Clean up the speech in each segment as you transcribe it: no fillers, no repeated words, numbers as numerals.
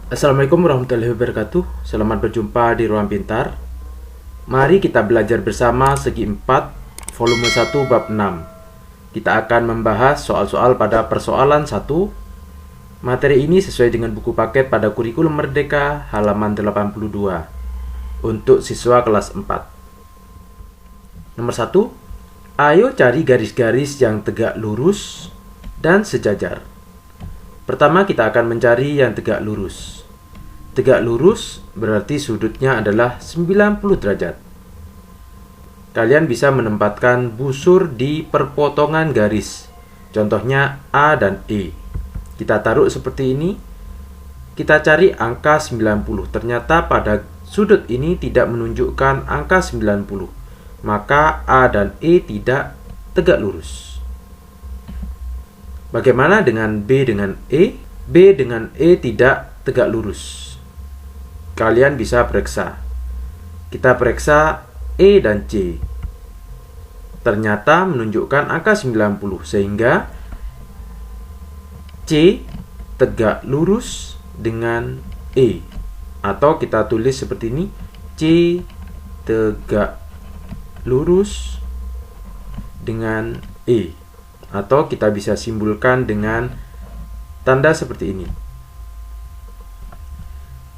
Assalamualaikum warahmatullahi wabarakatuh. Selamat berjumpa di Ruang Pintar. Mari kita belajar bersama segi 4 volume 1 bab 6. Kita akan membahas soal-soal pada persoalan 1. Materi ini sesuai dengan buku paket pada kurikulum Merdeka halaman 82 untuk siswa kelas 4. Nomor 1. Ayo cari garis-garis yang tegak lurus dan sejajar. Pertama kita akan mencari yang tegak lurus. Tegak lurus berarti sudutnya adalah 90 derajat. Kalian bisa menempatkan busur di perpotongan garis. Contohnya A dan E. Kita taruh seperti ini. Kita cari angka 90. Ternyata pada sudut ini tidak menunjukkan angka 90. Maka A dan E tidak tegak lurus. Bagaimana dengan B dengan E? B dengan E tidak tegak lurus. Kalian bisa periksa. Kita periksa E dan C. Ternyata menunjukkan angka 90 sehingga C tegak lurus dengan E. Atau kita tulis seperti ini, C tegak lurus dengan E. Atau kita bisa simbolkan dengan tanda seperti ini.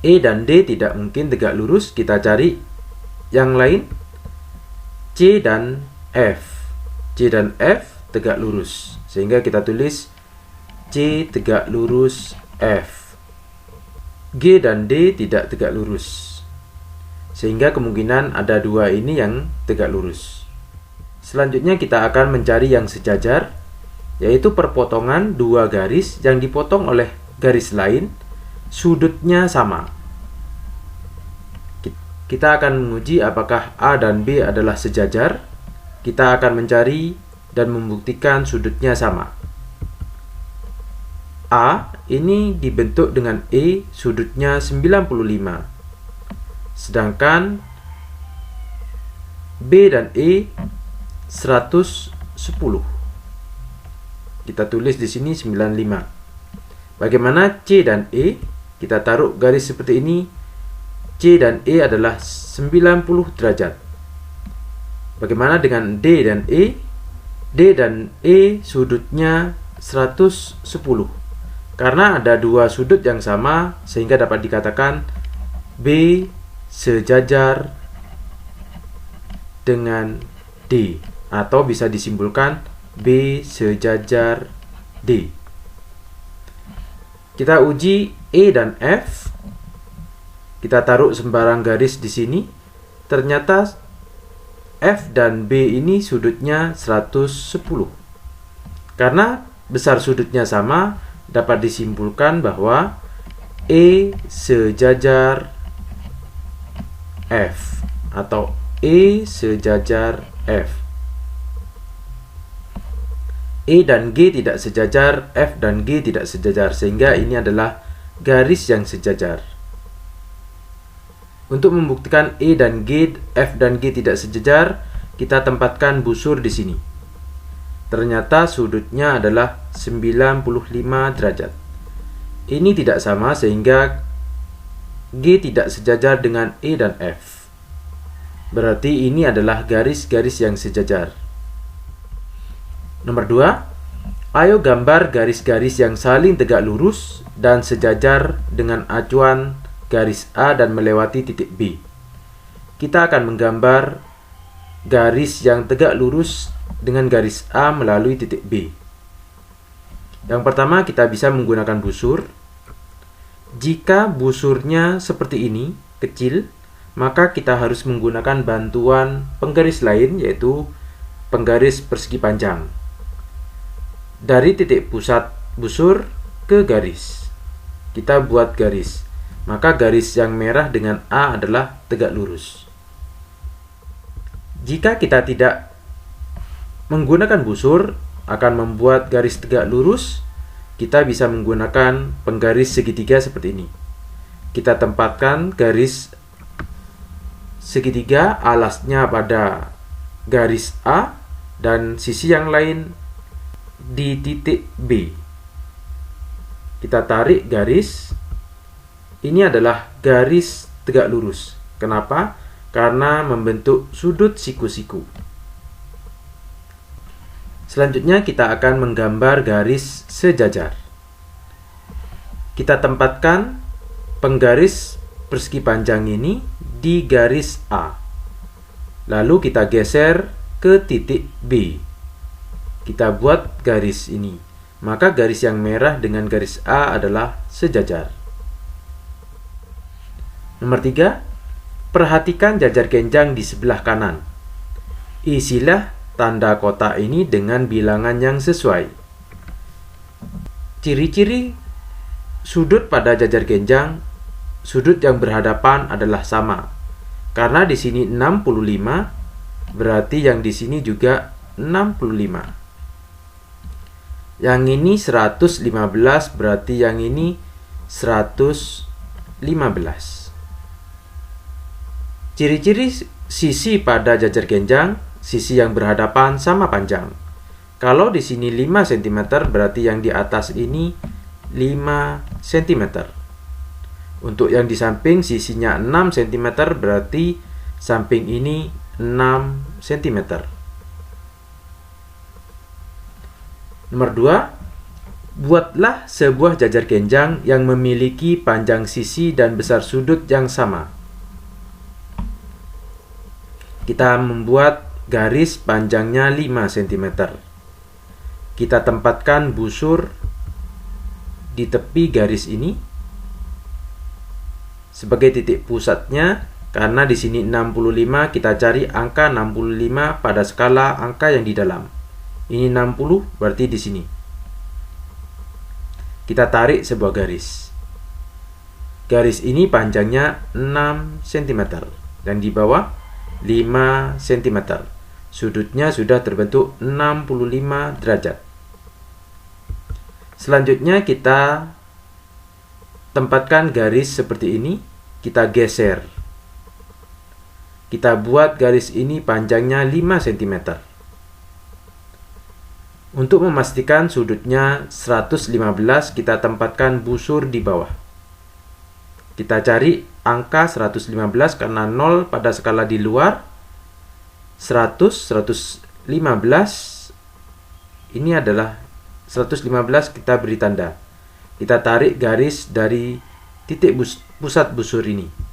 E dan D tidak mungkin tegak lurus, kita cari yang lain. C dan F. C dan F tegak lurus, sehingga kita tulis C tegak lurus F. G dan D tidak tegak lurus, sehingga kemungkinan ada dua ini yang tegak lurus. Selanjutnya kita akan mencari yang sejajar, yaitu perpotongan dua garis yang dipotong oleh garis lain, sudutnya sama. Kita akan menguji apakah A dan B adalah sejajar. Kita akan mencari dan membuktikan sudutnya sama. A ini dibentuk dengan E, sudutnya 95. Sedangkan B dan E 110. Kita tulis di sini 95. Bagaimana C dan E? Kita taruh garis seperti ini. C dan E adalah 90 derajat. Bagaimana dengan D dan E? D dan E sudutnya 110. Karena ada dua sudut yang sama, sehingga dapat dikatakan B sejajar dengan D. Atau bisa disimbolkan B sejajar D. Kita uji E dan F. Kita taruh sembarang garis di sini. Ternyata F dan B ini sudutnya 110. Karena besar sudutnya sama, dapat disimpulkan bahwa E sejajar F atau E sejajar F. E dan G tidak sejajar, F dan G tidak sejajar, sehingga ini adalah garis yang sejajar. Untuk membuktikan E dan G, F dan G tidak sejajar, kita tempatkan busur di sini. Ternyata sudutnya adalah 95 derajat. Ini tidak sama sehingga G tidak sejajar dengan E dan F. Berarti ini adalah garis-garis yang sejajar. Nomor 2. Ayo gambar garis-garis yang saling tegak lurus dan sejajar dengan acuan garis A dan melewati titik B. Kita akan menggambar garis yang tegak lurus dengan garis A melalui titik B. Yang pertama kita bisa menggunakan busur. Jika busurnya seperti ini, kecil, maka kita harus menggunakan bantuan penggaris lain, yaitu penggaris persegi panjang. Dari titik pusat busur ke garis, kita buat garis. Maka garis yang merah dengan A adalah tegak lurus. Jika kita tidak menggunakan busur akan membuat garis tegak lurus, kita bisa menggunakan penggaris segitiga seperti ini. Kita tempatkan garis segitiga alasnya pada garis A dan sisi yang lain di titik B. Kita tarik garis ini adalah garis tegak lurus. Kenapa? Karena membentuk sudut siku-siku. Selanjutnya kita akan menggambar garis sejajar. Kita tempatkan penggaris persegi panjang ini di garis A. Lalu kita geser ke titik B. Kita buat garis ini. Maka garis yang merah dengan garis A adalah sejajar. Nomor 3, perhatikan jajar genjang di sebelah kanan. Isilah tanda kotak ini dengan bilangan yang sesuai. Ciri-ciri sudut pada jajar genjang, sudut yang berhadapan adalah sama. Karena di sini 65, berarti yang di sini juga 65. Yang ini 115, berarti yang ini 115. Ciri-ciri sisi pada jajar genjang, sisi yang berhadapan sama panjang. Kalau di sini 5 cm, berarti yang di atas ini 5 cm. Untuk yang di samping sisinya 6 cm, berarti samping ini 6 cm. Nomor 2, buatlah sebuah jajar genjang yang memiliki panjang sisi dan besar sudut yang sama. Kita membuat garis panjangnya 5 cm. Kita tempatkan busur di tepi garis ini sebagai titik pusatnya. Karena di sini 65, kita cari angka 65 pada skala angka yang di dalam. Ini 60, berarti di sini. Kita tarik sebuah garis. Garis ini panjangnya 6 cm dan di bawah 5 cm. Sudutnya sudah terbentuk 65 derajat. Selanjutnya kita tempatkan garis seperti ini. Kita geser. Kita buat garis ini panjangnya 5 cm. Untuk memastikan sudutnya 115, kita tempatkan busur di bawah. Kita cari angka 115 karena 0 pada skala di luar. 100, 115, ini adalah 115, kita beri tanda. Kita tarik garis dari titik pusat busur ini.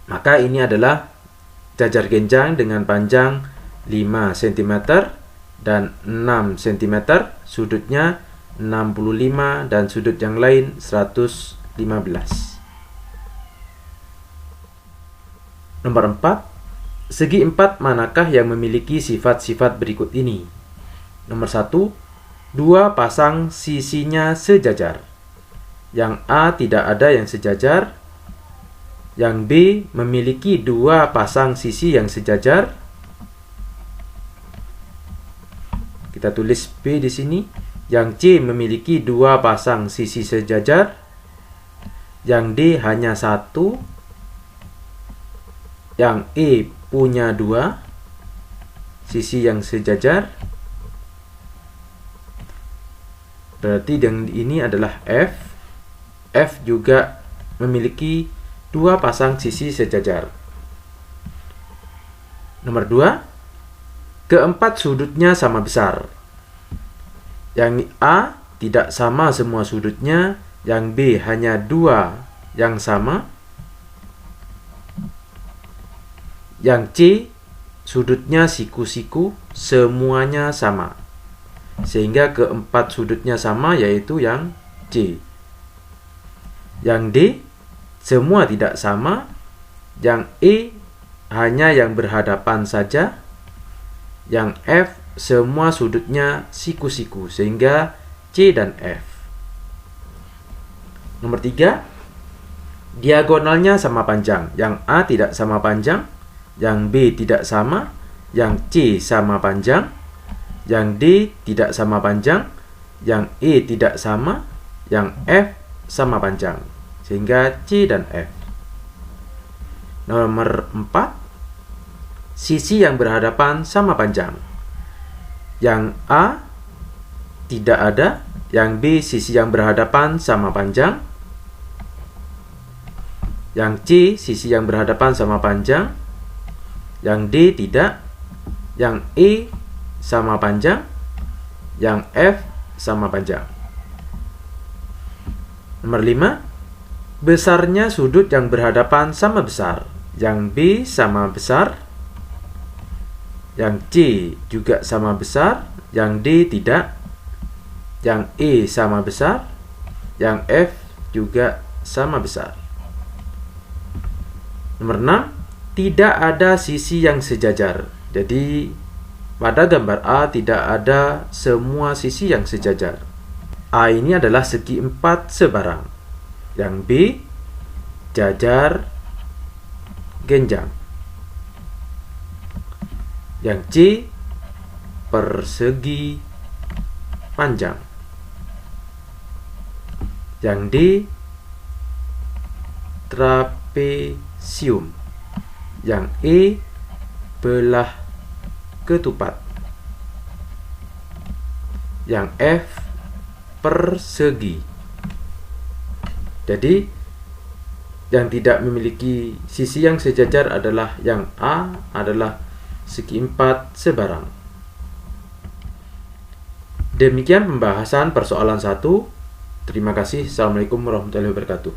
Maka ini adalah jajar genjang dengan panjang 5 cm dan 6 cm, sudutnya 65 dan sudut yang lain 115. Nomor 4, segi 4 manakah yang memiliki sifat-sifat berikut ini? Nomor 1, 2 pasang sisinya sejajar. Yang A tidak ada yang sejajar. Yang B memiliki 2 pasang sisi yang sejajar. Kita tulis B di sini. Yang C memiliki 2 pasang sisi sejajar. Yang D hanya 1. Yang E punya 2 sisi yang sejajar. Berarti yang ini adalah F. F juga memiliki 2 pasang sisi sejajar. Nomor 2, keempat sudutnya sama besar. Yang A tidak sama semua sudutnya. Yang B hanya 2 yang sama. Yang C sudutnya siku-siku, semuanya sama. Sehingga keempat sudutnya sama, yaitu yang C. Yang D semua tidak sama. Yang E hanya yang berhadapan saja. Yang F semua sudutnya siku-siku, sehingga C dan F. Nomor 3, diagonalnya sama panjang. Yang A tidak sama panjang. Yang B tidak sama. Yang C sama panjang. Yang D tidak sama panjang. Yang E tidak sama. Yang F sama panjang, sehingga C dan F. Nomor 4, sisi yang berhadapan sama panjang. Yang A tidak ada. Yang B sisi yang berhadapan sama panjang. Yang C sisi yang berhadapan sama panjang. Yang D tidak. Yang E sama panjang. Yang F sama panjang. Nomor 5, besarnya sudut yang berhadapan sama besar. Yang B sama besar. Yang C juga sama besar. Yang D tidak. Yang E sama besar. Yang F juga sama besar. Nomor 6, tidak ada sisi yang sejajar. Jadi pada gambar A tidak ada semua sisi yang sejajar. A ini adalah segi 4 sebarang. Yang B jajar genjang. Yang C persegi panjang. Yang D trapesium. Yang E belah ketupat. Yang F persegi. Jadi yang tidak memiliki sisi yang sejajar adalah yang A, adalah segi 4 sebarang. Demikian pembahasan persoalan 1. Terima kasih. Assalamualaikum warahmatullahi wabarakatuh.